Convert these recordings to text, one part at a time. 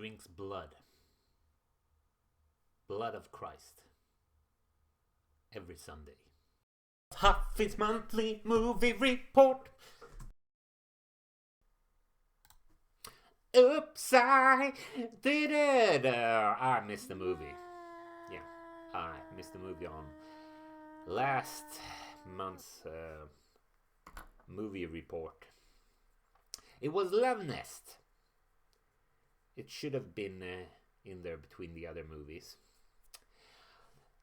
drinks blood. Blood of Christ. Every Sunday. Haffis monthly movie report. Oops, I did it. I missed the movie. Yeah, I missed the movie on last month's movie report. It was Love Nest. It should have been in there between the other movies.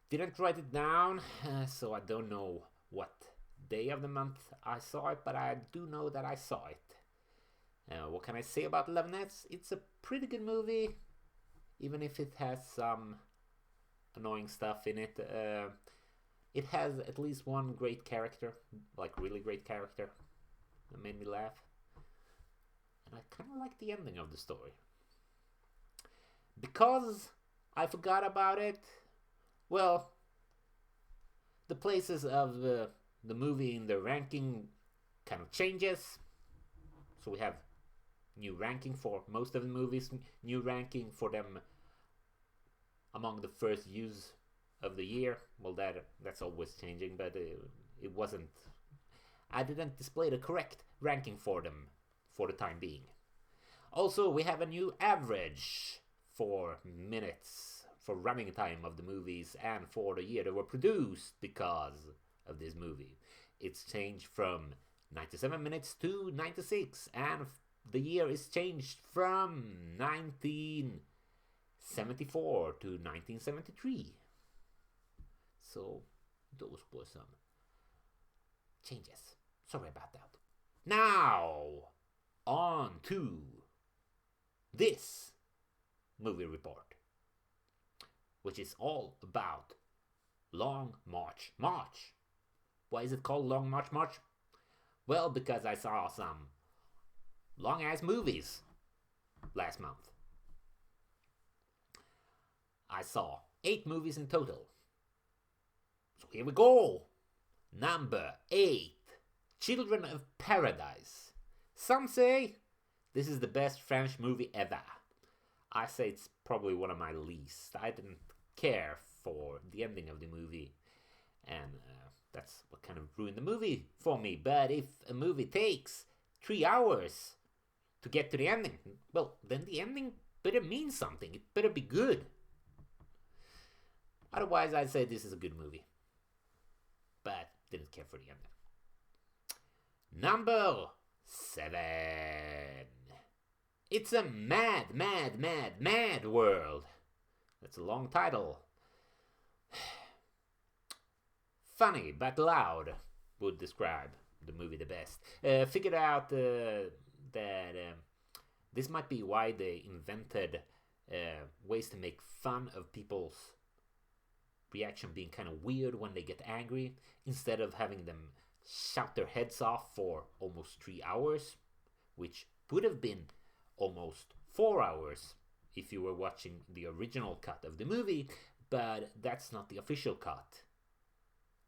Didn't write it down, so I don't know what day of the month I saw it, but I do know that I saw it. What can I say about Love Nest? It's a pretty good movie, even if it has some annoying stuff in it. It has at least one great character, like really great character, that made me laugh. And I kind of like the ending of the story. Because I forgot about it, well, the places of the movie in the ranking kind of changes. So we have new ranking for most of the movies, new ranking for them among the first views of the year. Well, that's always changing, but it wasn't. I didn't display the correct ranking for them for the time being. Also, we have a new average for minutes, for running time of the movies, and for the year they were produced because of this movie. It's changed from 97 minutes to 96, and the year is changed from 1974 to 1973. So those were some changes. Sorry about that. Now, on to this movie report, which is all about Long March March. Why is it called Long March March? Well, because I saw some long-ass movies last month. I saw 8 movies in total. So here we go. Number 8. Children of Paradise. Some say this is the best French movie ever. I say it's probably one of my least. I didn't care for the ending of the movie, and that's what kind of ruined the movie for me. But if a movie takes 3 hours to get to the ending, well, then the ending better mean something. It better be good. Otherwise, I'd say this is a good movie. But didn't care for the ending. Number 7. It's a mad, mad, mad, mad world. That's a long title. Funny but loud would describe the movie the best. Figured out that this might be why they invented ways to make fun of people's reaction being kind of weird when they get angry, instead of having them shout their heads off for almost 3 hours, which would have been almost 4 hours if you were watching the original cut of the movie, but that's not the official cut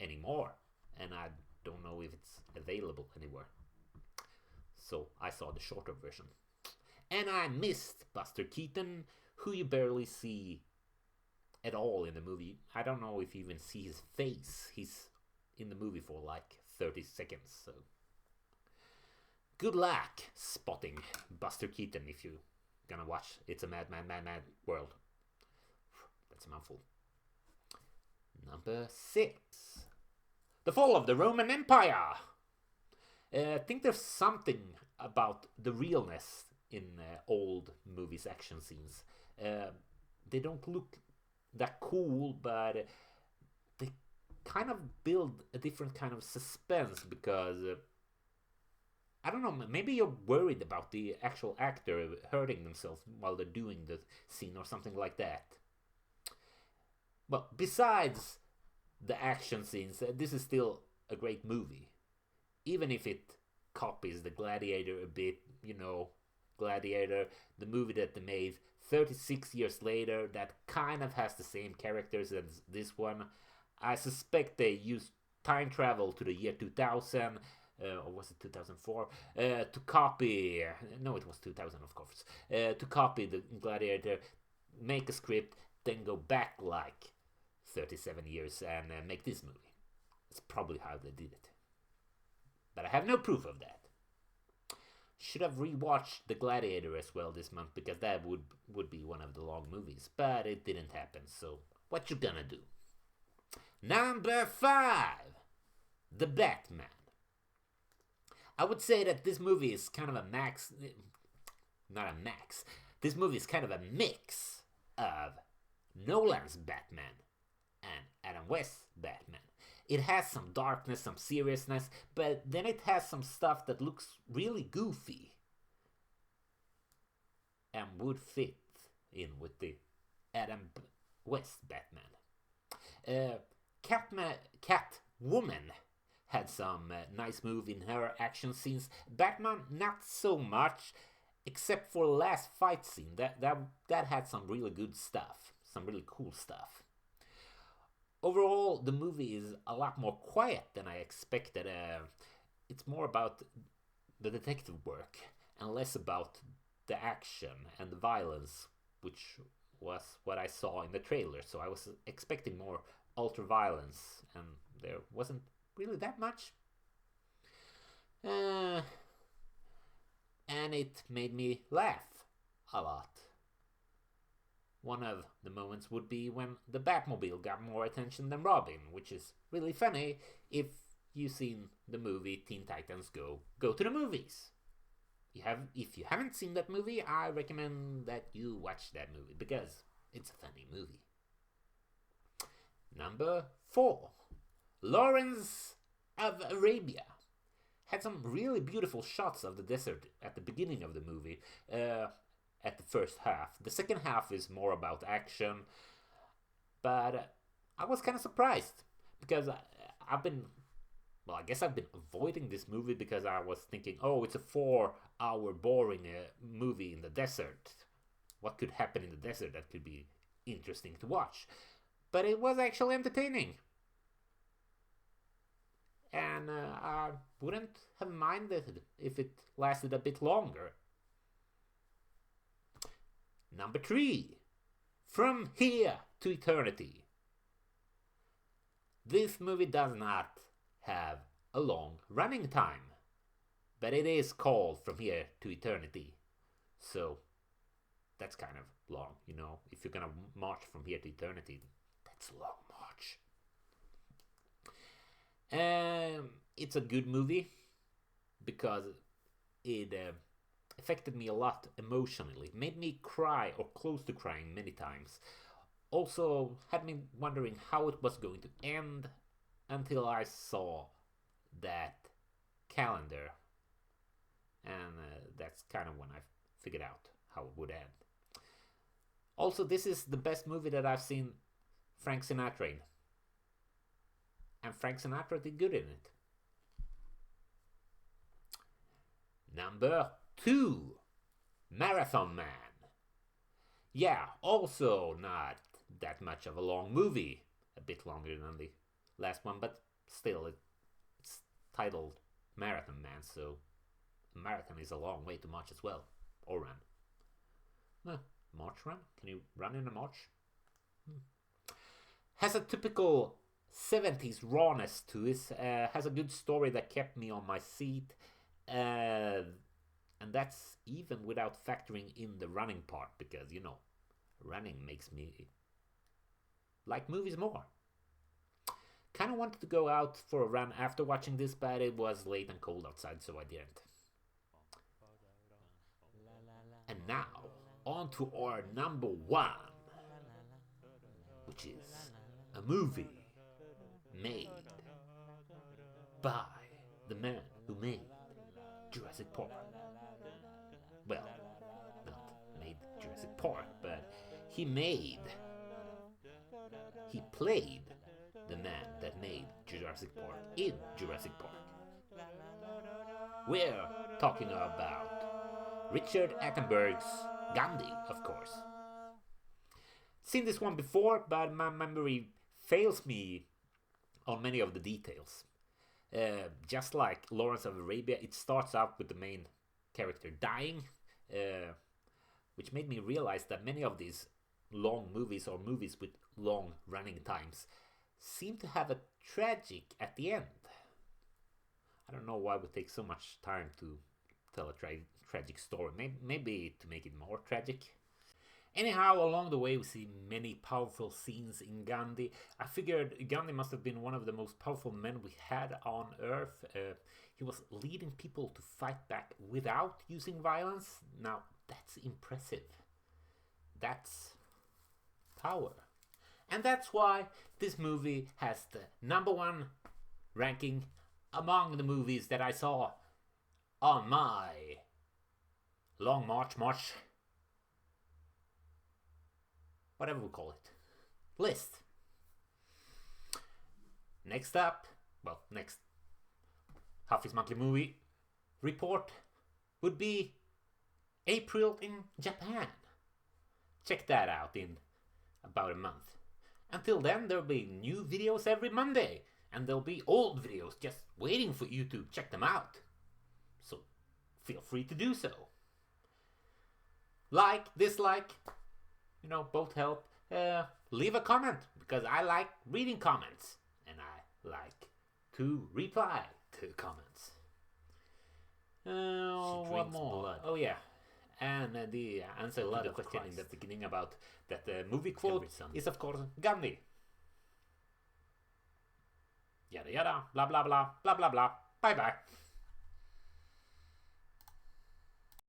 anymore, and I don't know if it's available anywhere. So I saw the shorter version. And I missed Buster Keaton, who you barely see at all in the movie. I don't know if you even see his face. He's in the movie for like 30 seconds, so good luck spotting Buster Keaton if you're gonna watch It's a Mad, Mad, Mad, Mad World. That's a mouthful. Number 6. The Fall of the Roman Empire. I think there's something about the realness in old movies' action scenes. They don't look that cool, but they kind of build a different kind of suspense because I don't know, maybe you're worried about the actual actor hurting themselves while they're doing the scene or something like that. But besides the action scenes, this is still a great movie. Even if it copies the Gladiator a bit, you know, Gladiator, the movie that they made 36 years later, that kind of has the same characters as this one. I suspect they used time travel to the year 2000, or was it 2004? To copy, no, it was 2000, of course. To copy the Gladiator, make a script, then go back like 37 years and make this movie. It's probably how they did it. But I have no proof of that. Should have rewatched The Gladiator as well this month, because that would be one of the long movies. But it didn't happen, so what you gonna do? Number 5, The Batman. I would say that this movie is kind of a max... Not a max. This movie is kind of a mix of Nolan's Batman and Adam West's Batman. It has some darkness, some seriousness, but then it has some stuff that looks really goofy and would fit in with the Adam West Batman. Catwoman had some nice move in her action scenes. Batman, not so much, except for the last fight scene. That had some really good stuff, some really cool stuff. Overall, the movie is a lot more quiet than I expected. It's more about the detective work and less about the action and the violence, which was what I saw in the trailer. So I was expecting more ultra-violence, and there wasn't really that much. And it made me laugh a lot. One of the moments would be when the Batmobile got more attention than Robin, which is really funny. If you've seen the movie Teen Titans Go to the movies. If you haven't seen that movie, I recommend that you watch that movie, because it's a funny movie. Number 4, Lawrence of Arabia. Had some really beautiful shots of the desert at the beginning of the movie. At the first half. The second half is more about action, but I was kind of surprised, because I guess I've been avoiding this movie because I was thinking, oh, it's a 4-hour boring movie in the desert. What could happen in the desert that could be interesting to watch? But it was actually entertaining. And I wouldn't have minded if it lasted a bit longer. Number 3, From Here to Eternity. This movie does not have a long running time, but it is called From Here to Eternity. So that's kind of long, you know. If you're gonna march from here to eternity, that's a long march. It's a good movie because it affected me a lot emotionally. Made me cry or close to crying many times. Also had me wondering how it was going to end until I saw that calendar. And that's kind of when I figured out how it would end. Also, this is the best movie that I've seen Frank Sinatra in. And Frank Sinatra did good in it. Number 2, Marathon Man. Yeah, also not that much of a long movie. A bit longer than the last one, but still it's titled Marathon Man, so a marathon is a long way to march as well. Or run. March run? Can you run in a march? Has a typical 70s rawness to it. Has a good story that kept me on my seat. And that's even without factoring in the running part, because, you know, running makes me like movies more. Kind of wanted to go out for a run after watching this, but it was late and cold outside, so I didn't. And now, on to our number 1, which is a movie made by the man who made Jurassic Park. Well, not made Jurassic Park, but he played the man that made Jurassic Park in Jurassic Park. We're talking about Richard Eckenberg's Gandhi, of course. Seen this one before, but my memory fails me on many of the details. Just like Lawrence of Arabia, it starts out with the main character dying, which made me realize that many of these long movies or movies with long running times seem to have a tragic at the end. I don't know why it would take so much time to tell a tragic story. Maybe to make it more tragic. Anyhow, along the way we see many powerful scenes in Gandhi. I figured Gandhi must have been one of the most powerful men we had on Earth. He was leading people to fight back without using violence. Now, that's impressive. That's power. And that's why this movie has the #1 ranking among the movies that I saw on my long march, whatever we call it, list. Next up, well, next Haffis monthly movie report would be April in Japan. Check that out in about a month. Until then, there'll be new videos every Monday, and there'll be old videos just waiting for you to check them out. So feel free to do so. Like, dislike, both help. Leave a comment, because I like reading comments, and I like to reply to comments. What more? Blood. Oh yeah, and the answer to the question in the beginning about that the movie quote is of course Gandhi. Yada yada, blah blah blah, blah blah blah. Bye bye.